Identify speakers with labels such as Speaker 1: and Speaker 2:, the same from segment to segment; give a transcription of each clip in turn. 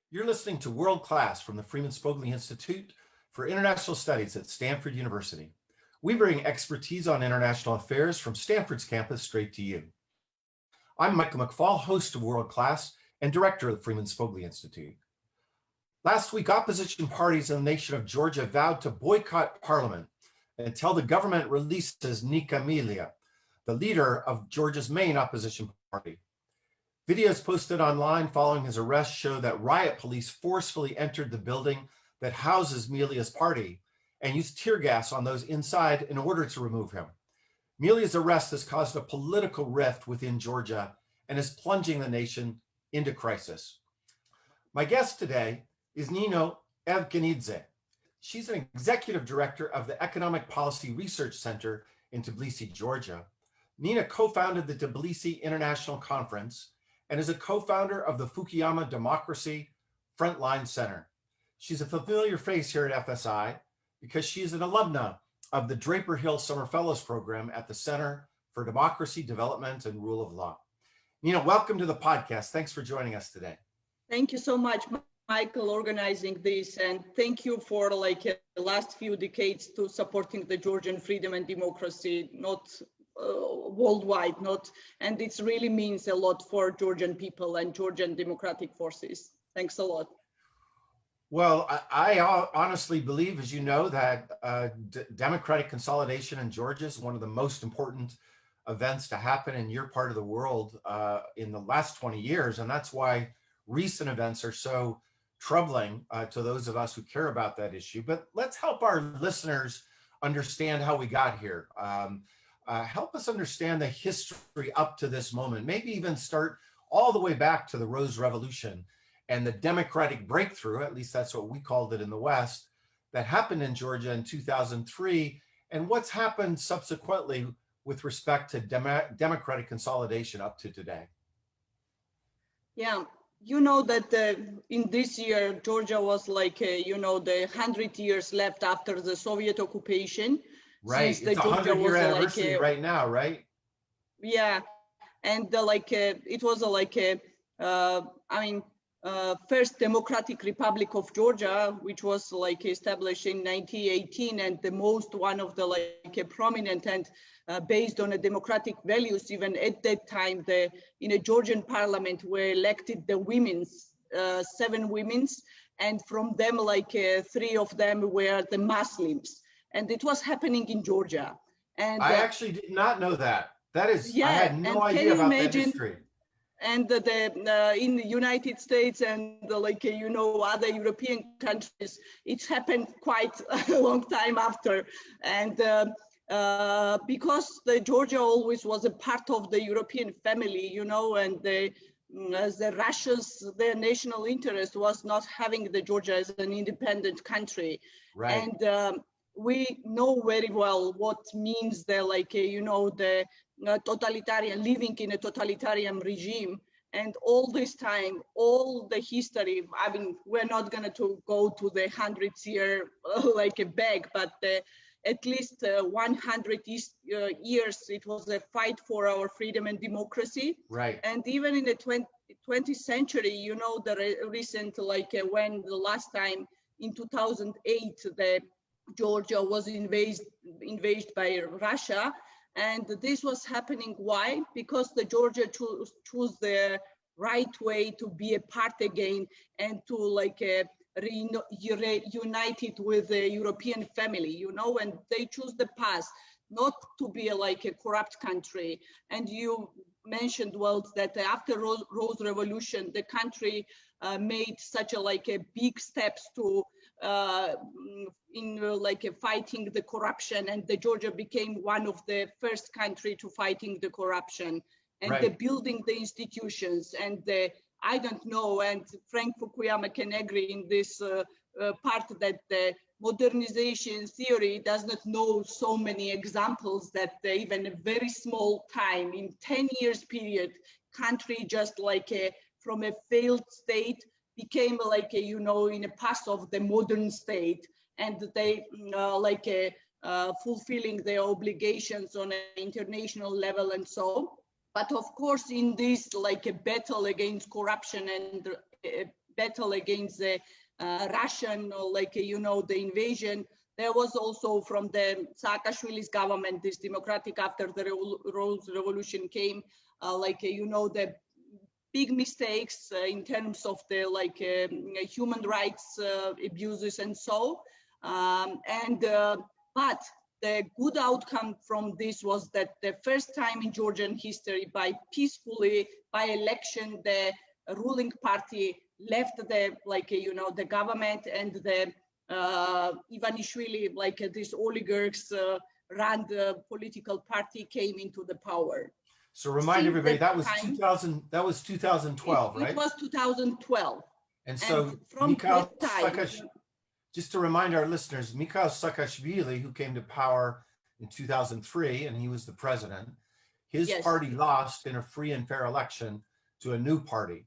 Speaker 1: You're listening to World Class from the Freeman Spogli Institute for International Studies at Stanford University. We bring expertise on international affairs from Stanford's campus straight to you. I'm Michael McFall, host of World Class and director of the Freeman Spogli Institute. Last week, opposition parties in the nation of Georgia vowed to boycott parliament until the government releases Nika Milia, the leader of Georgia's main opposition party. Videos posted online following his arrest show that riot police forcefully entered the building that houses Milia's party and used tear gas on those inside in order to remove him. Milia's arrest has caused a political rift within Georgia and is plunging the nation into crisis. My guest today is Nino Evgenidze. She's an executive director of the Economic Policy Research Center in Tbilisi, Georgia. Nina co-founded the Tbilisi International Conference and is a co-founder of the Fukuyama Democracy Frontline Center. She's a familiar face here at FSI because she is an alumna of the Draper Hill Summer Fellows Program at the Center for Democracy, Development, and Rule of Law. Nina, welcome to the podcast. Thanks for joining us today.
Speaker 2: Thank you so much, Michael, organizing this, and thank you for the last few decades to supporting the Georgian freedom and democracy, not worldwide, and it really means a lot for Georgian people and Georgian democratic forces. Thanks a lot.
Speaker 1: Well, I honestly believe, as you know, that democratic consolidation in Georgia is one of the most important events to happen in your part of the world in the last 20 years. And that's why recent events are so troubling to those of us who care about that issue. But let's help our listeners understand how we got here. Help us understand the history up to this moment, maybe even start all the way back to the Rose Revolution and the democratic breakthrough, at least that's what we called it in the West, that happened in Georgia in 2003, and what's happened subsequently with respect to democratic consolidation up to today.
Speaker 2: Yeah. You know that in this year, Georgia was the 100 years left after the Soviet occupation.
Speaker 1: Right, it's the 100-year anniversary right now, right?
Speaker 2: Yeah, and it was first democratic republic of Georgia, which was established in 1918, and the most one of the prominent and based on a democratic values. Even at that time, in a Georgian parliament were elected the women's 7 women's, and from them 3 of them were the Muslims, and it was happening in Georgia. And
Speaker 1: I actually did not know that. That is, yeah, I had no idea about that history.
Speaker 2: And in the United States and other European countries, it happened quite a long time after. And because the Georgia always was a part of the European family, and the Russians, their national interest was not having the Georgia as an independent country.
Speaker 1: Right.
Speaker 2: And we know very well what means the totalitarian, living in a totalitarian regime. And all this time, all the history, I mean, we're not going to go to the 100th year back, but at least 100 years, it was a fight for our freedom and democracy.
Speaker 1: Right.
Speaker 2: And even in the 20th century, the recent, when the last time in 2008, the Georgia was invaded by Russia. And this was happening. Why? Because the Georgia chose the right way to be a part again and to reunite it with the European family, and they choose the path not to be a corrupt country. And you mentioned well that after Rose Revolution, the country made such a big steps to fighting the corruption, and the Georgia became one of the first country to fighting the corruption and
Speaker 1: right.
Speaker 2: the building the institutions. And I don't know, and Frank Fukuyama can agree in this part that the modernization theory does not know so many examples that even a very small time in 10 years period, country just from a failed state became in a path of the modern state, and they fulfilling their obligations on an international level and so. But of course, in this a battle against corruption and battle against the Russian, the invasion. There was also from the Saakashvili's government, this democratic after the Rose Revolution came, the big mistakes in terms of the human rights abuses and so. But the good outcome from this was that the first time in Georgian history, by election, the ruling party left the government, and the Ivanishvili, these oligarchs ran the political party, came into the power.
Speaker 1: So remind everybody that was
Speaker 2: time,
Speaker 1: 2000. That was 2012, right?
Speaker 2: It was 2012.
Speaker 1: And so
Speaker 2: from
Speaker 1: Mikhail
Speaker 2: that time,
Speaker 1: just to remind our listeners, Mikhail Saakashvili, who came to power in 2003, and he was the president, his party lost in a free and fair election to a new party.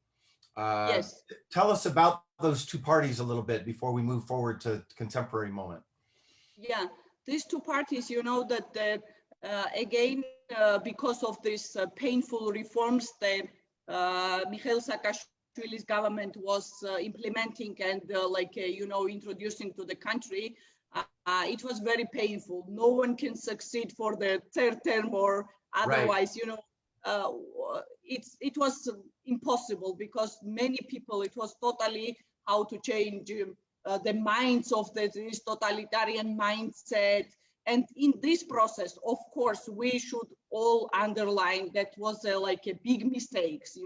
Speaker 2: Yes.
Speaker 1: Tell us about those two parties a little bit before we move forward to contemporary moment.
Speaker 2: Yeah, these two parties, that again, because of these painful reforms that Mikhail Saakashvili's government was implementing and introducing to the country, it was very painful. No one can succeed for the third term, or otherwise, it was impossible, because many people, it was totally how to change the minds of this totalitarian mindset. And in this process, of course, we should all underline that was a big mistakes,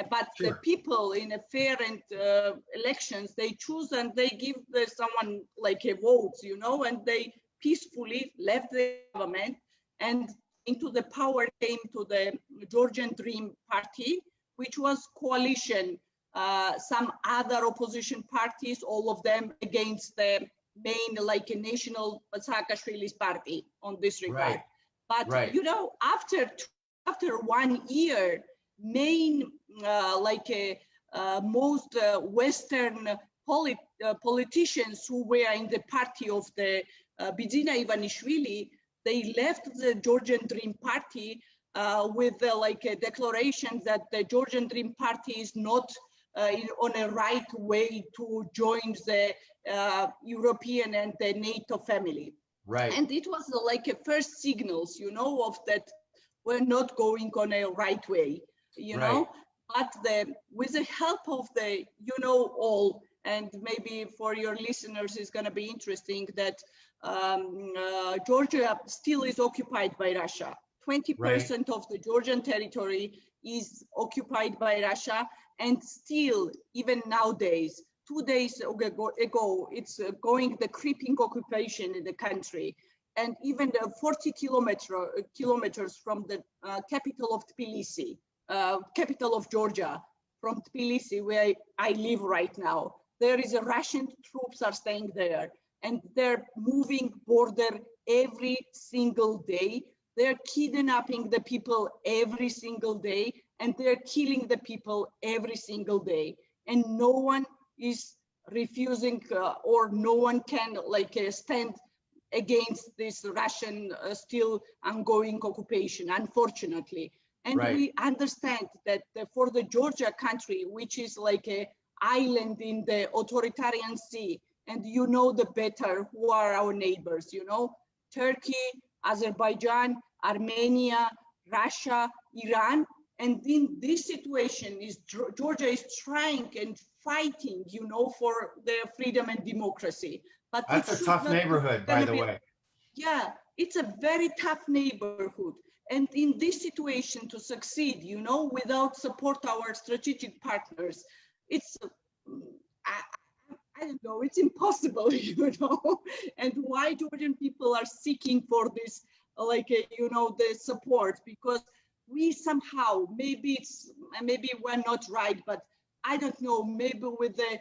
Speaker 2: But
Speaker 1: Sure.
Speaker 2: the people in a fair and elections, they choose and they give someone a vote, and they peacefully left the government, and into the power came to the Georgian Dream Party, which was coalition, some other opposition parties, all of them against the main national Saakashvili's party on this regard. But after 1 year, main most Western politicians who were in the party of the Bidzina Ivanishvili, they left the Georgian Dream Party with a declaration that the Georgian Dream Party is not on a right way to join the European and the NATO family.
Speaker 1: Right.
Speaker 2: And it was a first signals, of that we're not going on a right way, know. But with the help of the, all, and maybe for your listeners, it's going to be interesting that Georgia still is occupied by Russia. 20% of the Georgian territory is occupied by Russia, and still, even nowadays, 2 days ago, it's going the creeping occupation in the country, and even the 40 kilometers from the capital of Tbilisi, capital of Georgia, from Tbilisi, where I live right now, there is a Russian troops are staying there, and they're moving border every single day. They're kidnapping the people every single day, and they're killing the people every single day. And no one is refusing or no one can stand against this Russian still ongoing occupation, unfortunately. And we understand that for the Georgia country, which is like an island in the authoritarian sea, and the better who are our neighbors, Turkey, Azerbaijan, Armenia, Russia, Iran. And in this situation, Georgia is trying and fighting, for their freedom and democracy. But
Speaker 1: that's a tough neighborhood, by the way.
Speaker 2: Yeah, it's a very tough neighborhood. And in this situation, to succeed, without support our strategic partners, it's, I don't know, it's impossible, And why Georgian people are seeking for this, the support, because we somehow, maybe we're not right, but I don't know, maybe with the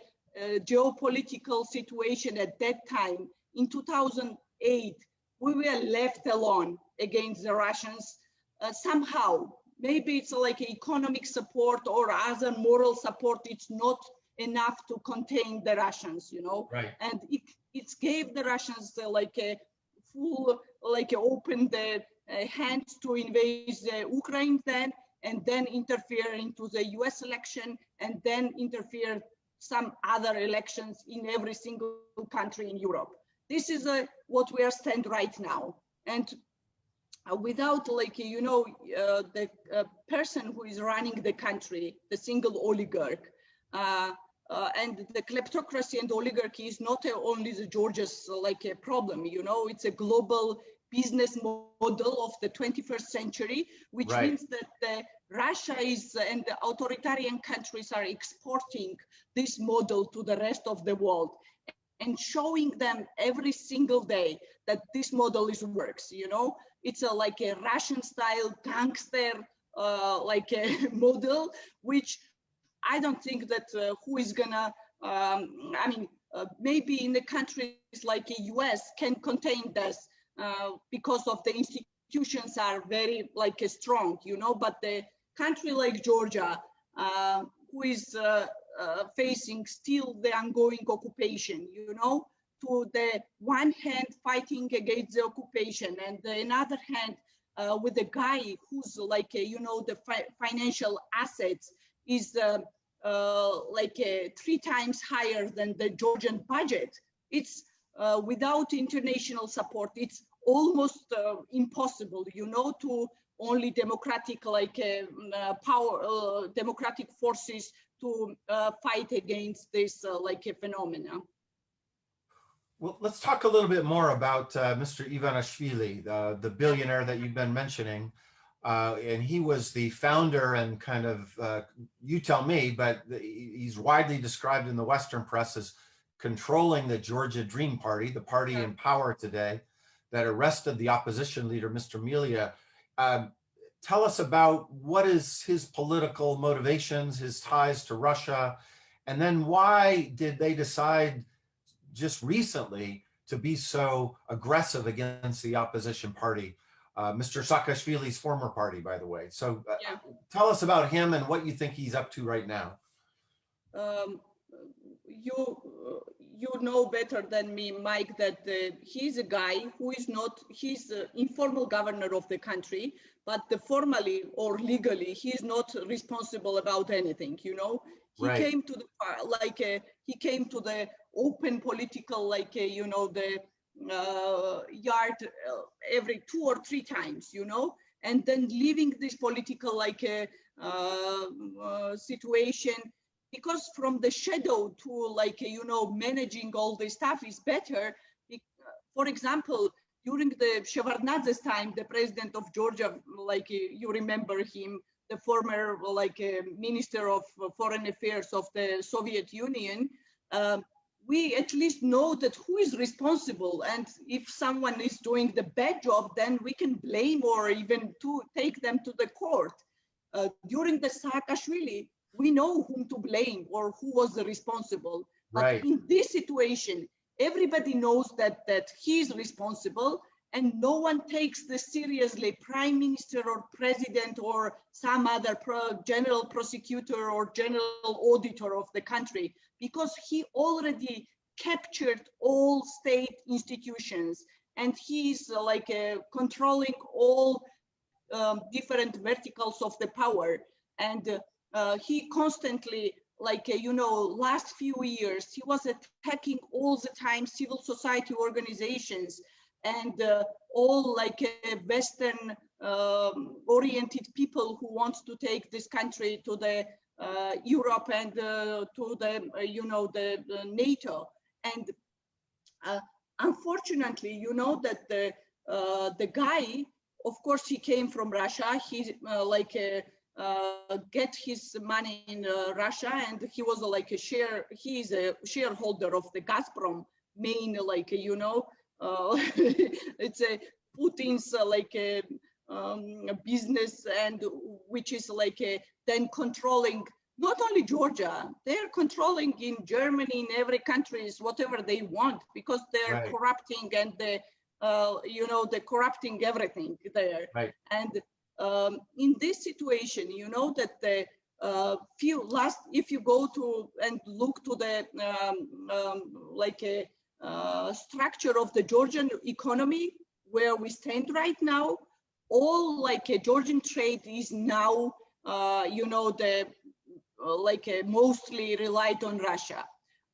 Speaker 2: geopolitical situation at that time, in 2008, we were left alone against the Russians somehow. Maybe it's economic support or other moral support. It's not enough to contain the Russians, And it gave the Russians a full, open the hands to invade Ukraine then, and then interfere into the US election, and then interfere some other elections in every single country in Europe. This is what we are stand right now. And without the person who is running the country, the single oligarch, and the kleptocracy and oligarchy is not only the Georgia's a problem, it's a global business model of the 21st century, which
Speaker 1: Right.
Speaker 2: means that Russia is and the authoritarian countries are exporting this model to the rest of the world and showing them every single day that this model works. It's like a Russian style gangster model, which I don't think that who is gonna, maybe in the countries like the US can contain this because of the institutions are very strong, but the country like Georgia, who is facing still the ongoing occupation, to the one hand fighting against the occupation and the another hand with the guy who's the financial assets is 3 times higher than the Georgian budget. It's without international support, it's almost impossible, to only democratic democratic forces to fight against this phenomena.
Speaker 1: Well, let's talk a little bit more about Mr. Ivanishvili, the billionaire that you've been mentioning. And he was the founder and kind of, you tell me, but he's widely described in the Western press as controlling the Georgia Dream Party, the party in power today, that arrested the opposition leader, Mr. Milia. Tell us about what is his political motivations, his ties to Russia, and then why did they decide just recently to be so aggressive against the opposition party, Mr. Saakashvili's former party, by the way. So tell us about him and what you think he's up to right now.
Speaker 2: You know better than me, Mike, that he's a guy who is not, he's the informal governor of the country, but formally or legally, he's not responsible about anything, He
Speaker 1: Right.
Speaker 2: came to the, he came to the open political, the yard every 2 or 3 times, and then leaving this political situation, because from the shadow to managing all this stuff is better. For example, during the Shevardnadze's time, the president of Georgia, you remember him, the former minister of foreign affairs of the Soviet Union, we at least know that who is responsible, and if someone is doing the bad job, then we can blame or even to take them to the court. During the Saakashvili, we know whom to blame or who was the responsible.
Speaker 1: Right.
Speaker 2: But in this situation, everybody knows that he is responsible, and no one takes this seriously, prime minister or president or some other general prosecutor or general auditor of the country, because he already captured all state institutions, and he's controlling all different verticals of the power. And he constantly, last few years, he was attacking all the time civil society organizations and all Western oriented people who want to take this country to the Europe and to the, the NATO. And unfortunately, that the guy, of course, he came from Russia. He get his money in Russia, and he was he is a shareholder of the Gazprom main, it's a Putin's business, and which is then controlling not only Georgia, they're controlling in Germany, in every country, whatever they want, because they're
Speaker 1: Right.
Speaker 2: corrupting and they're corrupting everything there.
Speaker 1: Right.
Speaker 2: And in this situation, that the if you go to and look to the structure of the Georgian economy, where we stand right now, all Georgian trade is now, the mostly relied on Russia.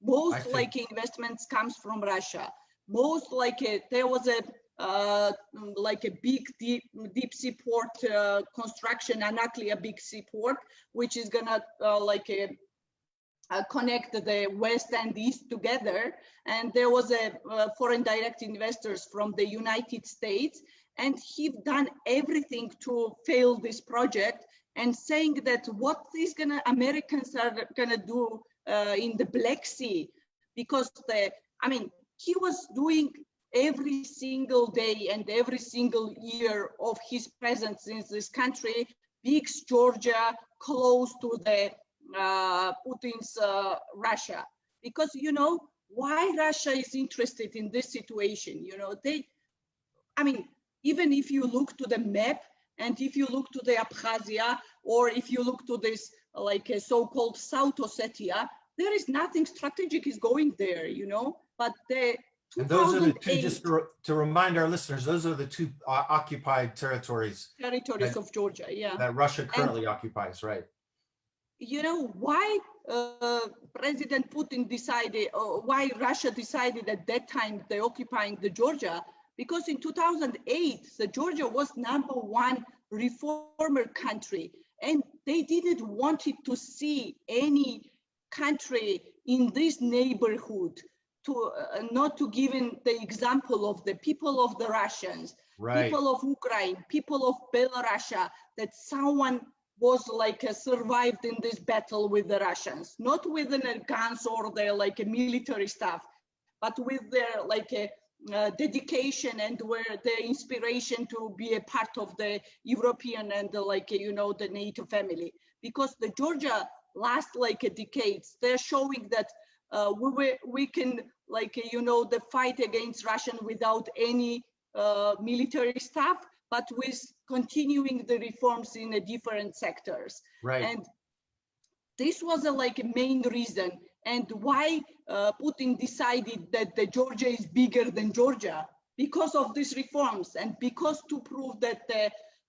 Speaker 2: Most investments comes from Russia. Most there was a big deep sea port construction, and actually a big sea port, which is gonna connect the west and east together. And there was a foreign direct investors from the United States, and he done everything to fail this project, and saying that what is Americans are gonna do in the Black Sea, because he was doing every single day and every single year of his presence in this country, makes Georgia close to the Putin's Russia. Because why Russia is interested in this situation, even if you look to the map, and if you look to the Abkhazia, or if you look to this a so-called South Ossetia, there is nothing strategic is going there, but the
Speaker 1: and those are the two, just to remind our listeners, those are the two occupied territories
Speaker 2: of Georgia, yeah,
Speaker 1: that Russia currently occupies, right?
Speaker 2: Why President Putin decided, why Russia decided at that time they occupying the Georgia? Because in 2008, the Georgia was #1 reformer country, and they didn't want it to see any country in this neighborhood to not to give the example of the people of the Russians, people of Ukraine, people of Belarus, that someone was survived in this battle with the Russians, not with their guns or their military stuff, but with their dedication and where the inspiration to be a part of the European and the NATO family. Because the Georgia last decades, they're showing that we can the fight against Russian without any military stuff, but with continuing the reforms in the different sectors.
Speaker 1: Right.
Speaker 2: And this was a main reason. And why Putin decided that the Georgia is bigger than Georgia, because of these reforms, and because to prove that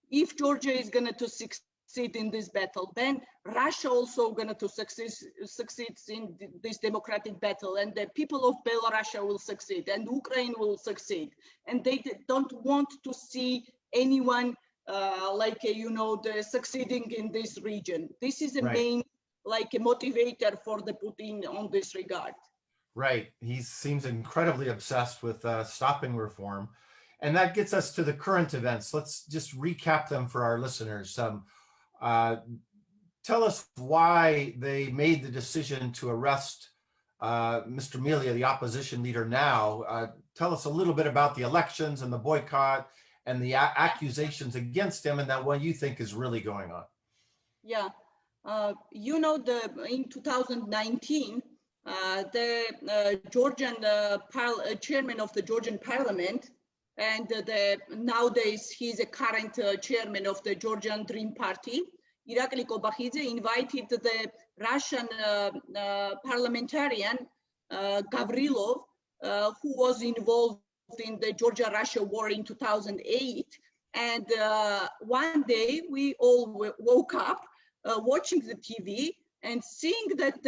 Speaker 2: if Georgia is going to succeed in this battle, then Russia also going to succeed in this democratic battle, and the people of Belarus will succeed, and Ukraine will succeed, and they don't want to see anyone succeeding in this region. This is a main a motivator for the Putin on this regard.
Speaker 1: Right. He seems incredibly obsessed with stopping reform. And that gets us to the current events. Let's just recap them for our listeners. Tell us why they made the decision to arrest Mr. Milia, the opposition leader now. Tell us a little bit about the elections and the boycott and the accusations against him, and that what you think is really going on.
Speaker 2: Yeah. In 2019, the Georgian chairman of the Georgian parliament, and nowadays he's a current chairman of the Georgian Dream Party, Irakli Kobakhidze, invited the Russian parliamentarian Gavrilov, who was involved in the Georgia-Russia war in 2008. And one day we all woke up watching the TV and seeing that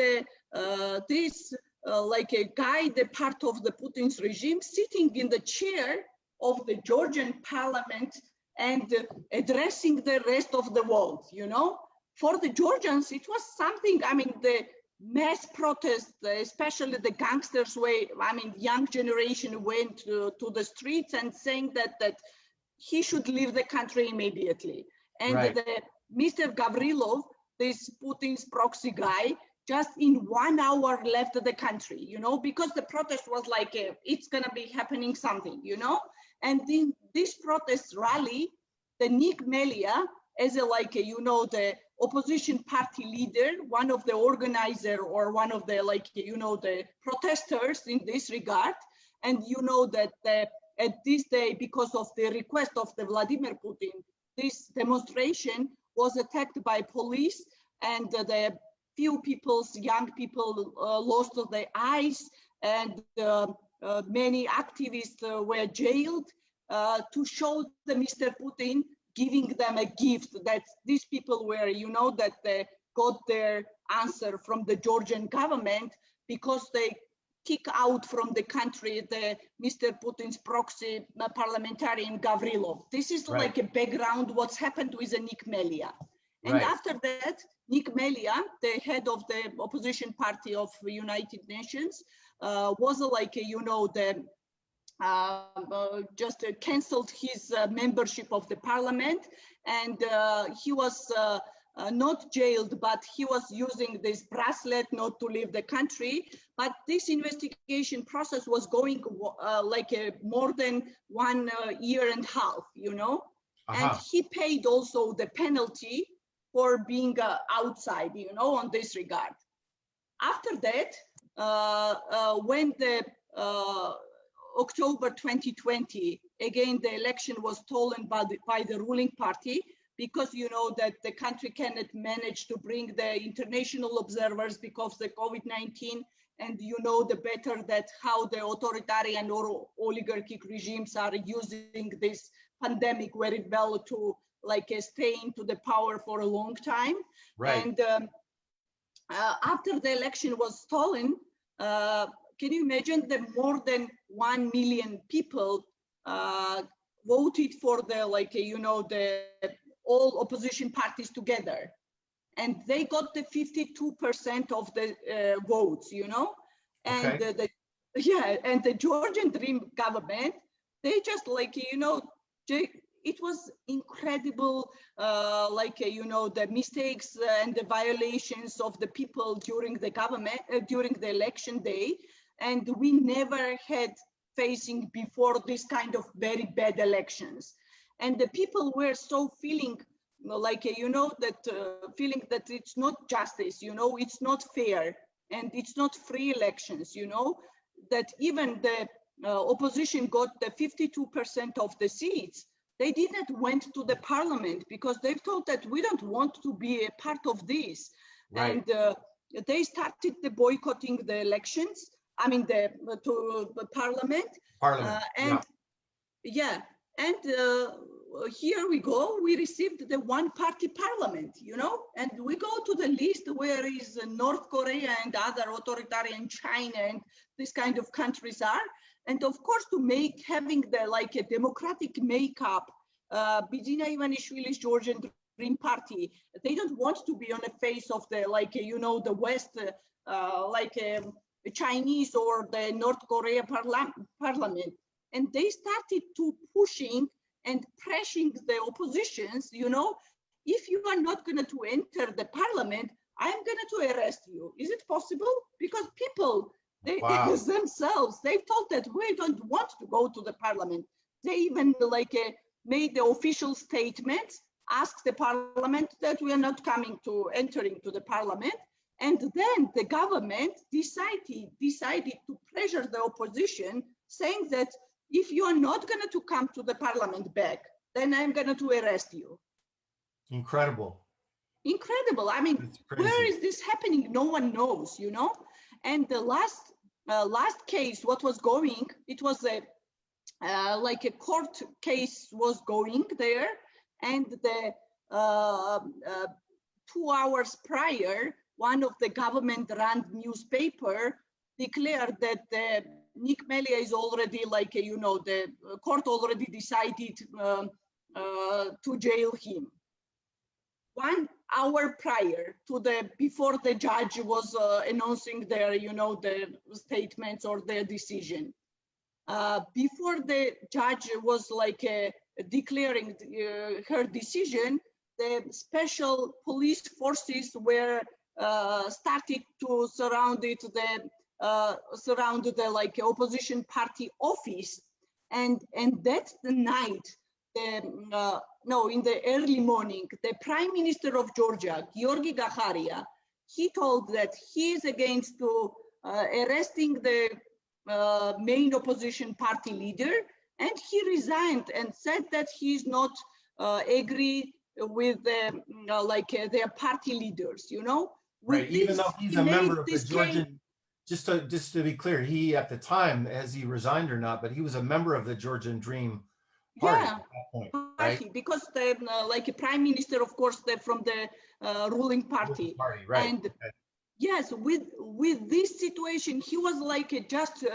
Speaker 2: this a guy, the part of the Putin's regime, sitting in the chair of the Georgian parliament and addressing the rest of the world, For the Georgians, it was something, the mass protest, especially the gangsters young generation went to the streets and saying that he should leave the country immediately. And Mr. Gavrilov, this Putin's proxy guy, just in 1 hour left the country, because the protest was it's gonna be happening something, And in this protest rally, the Nick Melia, as the opposition party leader, one of the organizer or one of the the protesters in this regard, and that at this day, because of the request of the Vladimir Putin, this demonstration was attacked by police, and the young people lost their eyes, and many activists were jailed to show the Mr. Putin giving them a gift that these people were, that they got their answer from the Georgian government because they kick out from the country the Mr. Putin's proxy parliamentarian Gavrilov. This is like a background what's happened with Nick Melia. And after that, Nick Melia, the head of the opposition party of the United Nations, was just canceled his membership of the parliament, and he was not jailed, but he was using this bracelet not to leave the country. But this investigation process was going more than 1 year and a half, and he paid also the penalty for being outside, on this regard. After that, when the October 2020, again, the election was stolen by the ruling party, because that the country cannot manage to bring the international observers because of the COVID-19, and the better that how the authoritarian or oligarchic regimes are using this pandemic very well to stay into the power for a long time. And after the election was stolen, can you imagine that more than 1 million people voted for the all opposition parties together, and they got the 52% of the votes, and and the Georgian Dream government, they just it was incredible, the mistakes and the violations of the people during the government during the election day, and we never had facing before this kind of very bad elections. And the people were so feeling feeling that it's not justice, it's not fair, and it's not free elections, that even the opposition got the 52% of the seats. They didn't went to the parliament because they thought that we don't want to be a part of this. And they started the boycotting the elections. I mean, the parliament. Here we go. We received the one-party parliament, and we go to the list where is North Korea and other authoritarian China and this kind of countries are. And of course, to having the a democratic makeup, Bidzina Ivanishvili's Georgian Dream Party, they don't want to be on the face of the the West, Chinese or the North Korea parliament, and they started to pushing and pressing the oppositions. If you are not going to enter the parliament, I'm going to arrest you. Is it possible? Because people. They themselves, they thought that we don't want to go to the parliament. They even made the official statements, asked the parliament that we are not entering to the parliament. And then the government decided to pressure the opposition, saying that if you are not going to come to the parliament back, then I'm going to arrest you.
Speaker 1: Incredible.
Speaker 2: I mean, where is this happening? No one knows, And the last case, what was going, it was a court case was going there, and the 2 hours prior, one of the government-run newspaper declared that Nick Melia is already the court already decided to jail him. 1 hour prior to before the judge was announcing their, the statements or their decision. Before the judge was declaring her decision, the special police forces were started to surround the opposition party office, and that's the night. In the early morning, the Prime Minister of Georgia, Giorgi Gaharia, he told that he is against arresting the main opposition party leader, and he resigned and said that he is not agree with their party leaders.
Speaker 1: Even though he's a member of the Georgian. Just to be clear, he at the time, has he resigned or not? But he was a member of the Georgian Dream Party at that point, right?
Speaker 2: Because the Prime Minister, of course, from the ruling party,
Speaker 1: right?
Speaker 2: And yes, with this situation, he was like just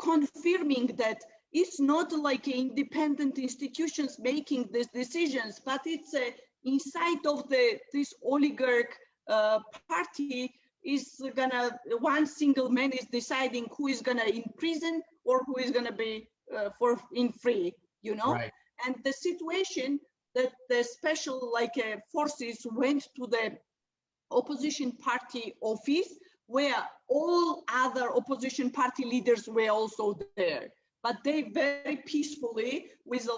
Speaker 2: confirming that it's not like independent institutions making these decisions, but it's inside of this oligarch party is gonna, one single man is deciding who is gonna in prison or who is gonna be in free, you know.
Speaker 1: Right.
Speaker 2: And the situation that the special forces went to the opposition party office, where all other opposition party leaders were also there, but they very peacefully, with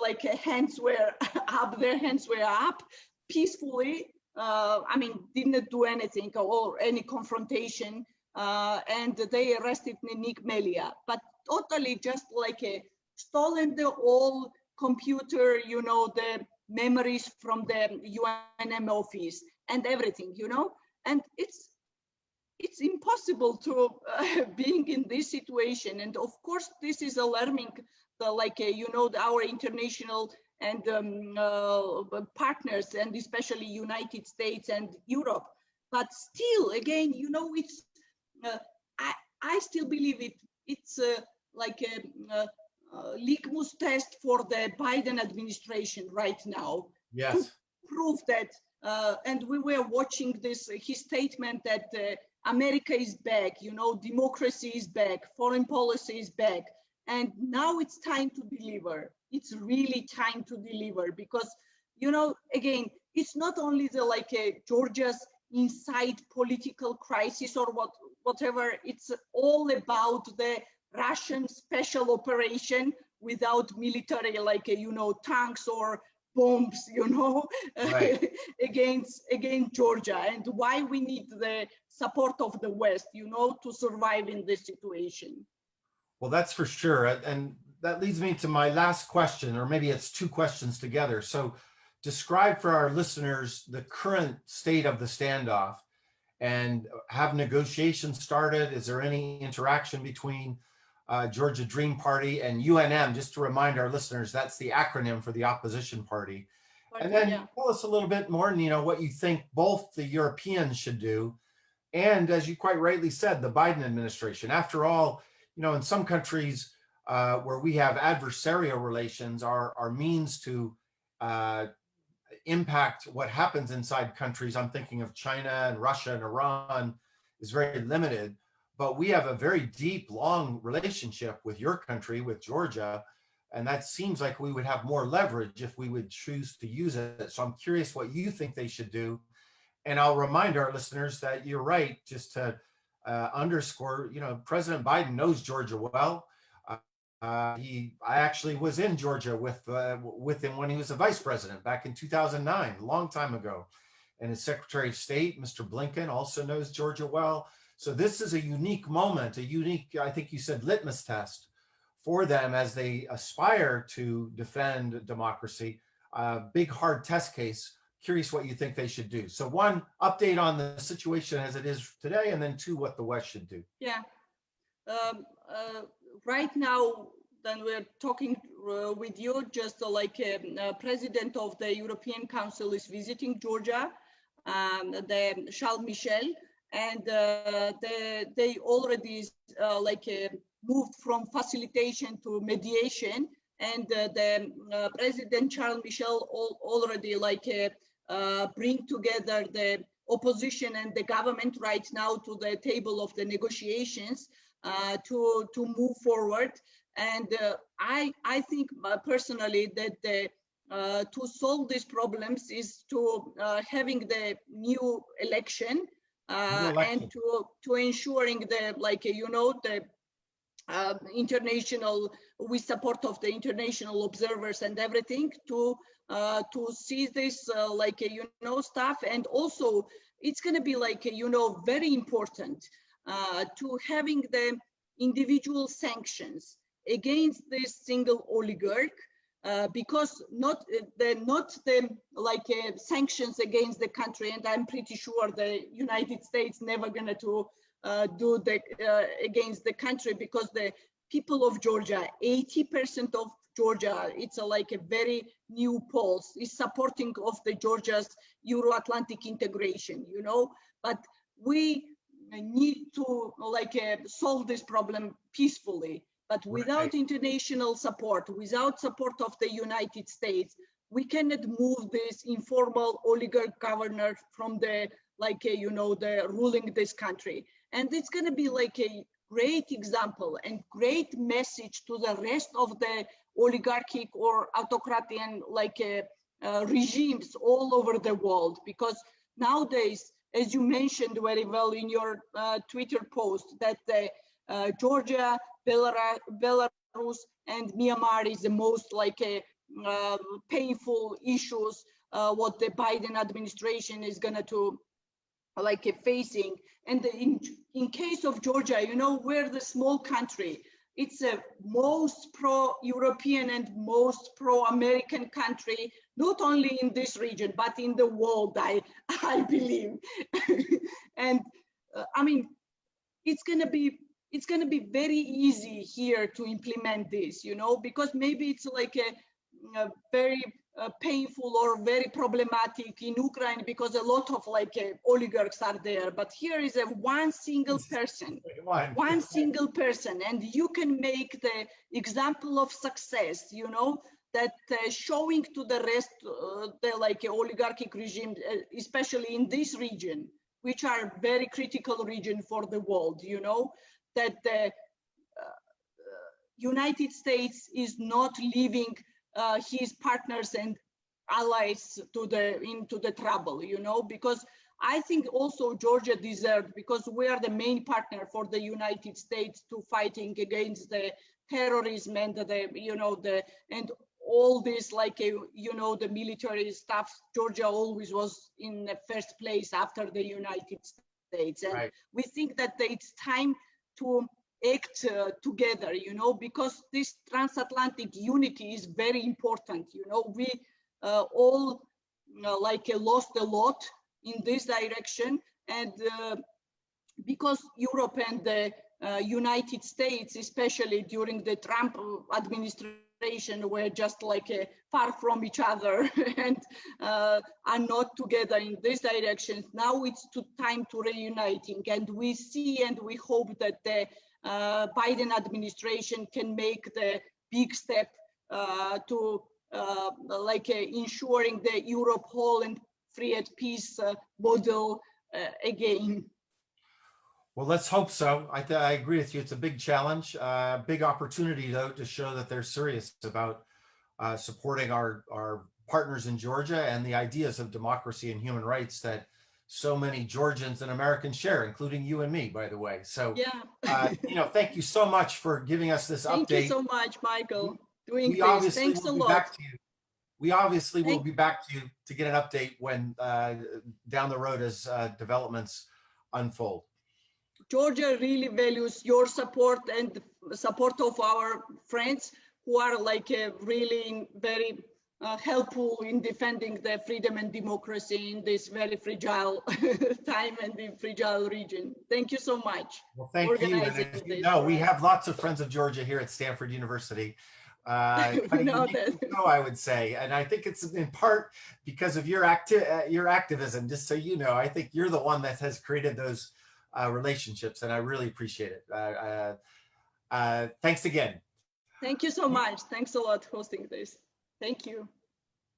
Speaker 2: hands were up, their hands were up peacefully, I mean, didn't do anything or any confrontation, and they arrested Nick Melia, but totally just stolen the whole computer, you know, the memories from the UNM office and everything, you know. And it's impossible to being in this situation. And of course, this is alarming, you know, our international and partners, and especially United States and Europe. But still, again, you know, it's I still believe it's like a litmus test for the Biden administration right now.
Speaker 1: Yes.
Speaker 2: To prove that, and we were watching this, his statement that America is back, you know, democracy is back, foreign policy is back. And now it's time to deliver. It's really time to deliver, because, you know, again, it's not only the Georgia's inside political crisis or whatever, it's all about the Russian special operation without military, you know, tanks or bombs, you know,
Speaker 1: right.
Speaker 2: against Georgia, and why we need the support of the West, you know, to survive in this situation.
Speaker 1: Well, that's for sure. And that leads me to my last question, or maybe it's two questions together. So describe for our listeners the current state of the standoff, and have negotiations started? Is there any interaction between Georgia Dream Party and UNM? Just to remind our listeners, that's the acronym for the opposition party. And then tell us a little bit more, Nino, what you think both the Europeans should do, and, as you quite rightly said, the Biden administration. After all, you know, in some countries where we have adversarial relations, our means to impact what happens inside countries, I'm thinking of China and Russia and Iran, is very limited. But we have a very deep, long relationship with your country, with Georgia, and that seems like we would have more leverage if we would choose to use it. So I'm curious what you think they should do. And I'll remind our listeners that you're right, just to underscore, you know, President Biden knows Georgia well. I actually was in Georgia with him when he was a vice president back in 2009, a long time ago. And his Secretary of State, Mr. Blinken, also knows Georgia well. So this is a unique moment, a unique, I think you said, litmus test for them as they aspire to defend democracy. Big, hard test case. Curious what you think they should do. So one, update on the situation as it is today, and then two, what the West should do.
Speaker 2: Yeah. Right now, then we're talking with you, just president of the European Council is visiting Georgia, the Charles Michel, and they already moved from facilitation to mediation, and the President Charles Michel already bring together the opposition and the government right now to the table of the negotiations to move forward. And I think personally that to solve these problems is to having the new election, and to ensuring the the international, with support of the international observers and everything, to see this stuff. And also it's going to be very important to having the individual sanctions against this single oligarch, because not the sanctions against the country, and I'm pretty sure the United States never gonna to do the against the country, because the people of Georgia, 80% of Georgia, it's a very new polls, is supporting of the Georgia's Euro-Atlantic integration, you know. But we need to solve this problem peacefully. But without international support, without support of the United States, we cannot move this informal oligarch governor from the the ruling this country. And it's going to be like a great example and great message to the rest of the oligarchic or autocratic regimes all over the world, because nowadays, as you mentioned very well in your Twitter post, that Georgia, Belarus, and Myanmar is the most painful issues what the Biden administration is gonna to facing. And in case of Georgia, we're the small country. It's a most pro-European and most pro-American country, not only in this region, but in the world, I believe. And I mean, it's gonna be very easy here to implement this, because maybe it's like a very painful or very problematic in Ukraine because a lot of oligarchs are there. But here is one single person, and you can make the example of success, that showing to the rest, the oligarchic regime, especially in this region, which are very critical region for the world, that the United States is not leaving his partners and allies into the trouble, because I think also Georgia deserved, because we are the main partner for the United States to fighting against the terrorism and and all this the military stuff. Georgia always was in the first place after the United States, and we think that it's time to act together, because this transatlantic unity is very important. We all lost a lot in this direction, and because Europe and the United States, especially during the Trump administration, were just far from each other and are not together in this direction. Now it's time to reuniting, and we see and we hope that the Biden administration can make the big step to ensuring the Europe whole and free at peace model again.
Speaker 1: Well, let's hope so. I agree with you. It's a big challenge, big opportunity, though, to show that they're serious about supporting our partners in Georgia and the ideas of democracy and human rights that so many Georgians and Americans share, including you and me, by the way. So,
Speaker 2: yeah.
Speaker 1: Thank you so much for giving us this update.
Speaker 2: Thank you so much, Michael. Thanks a lot.
Speaker 1: We obviously will be back to you to get an update when down the road as developments unfold.
Speaker 2: Georgia really values your support and the support of our friends who are really very helpful in defending the freedom and democracy in this very fragile time and in fragile region. Thank you so much.
Speaker 1: Well, thank you. And as you know, we have lots of friends of Georgia here at Stanford University. I would say, and I think it's in part because of your activism. Just so you know, I think you're the one that has created those relationships, and I really appreciate it. Thanks again.
Speaker 2: Thank you so much. Thanks a lot for hosting this. Thank you.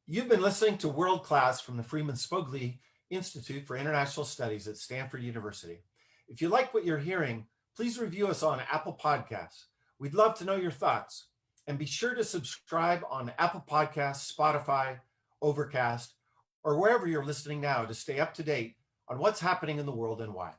Speaker 1: You've been listening to World Class from the Freeman Spogli Institute for International Studies at Stanford University. If you like what you're hearing, please review us on Apple Podcasts. We'd love to know your thoughts. And be sure to subscribe on Apple Podcasts, Spotify, Overcast, or wherever you're listening now to stay up to date on what's happening in the world and why.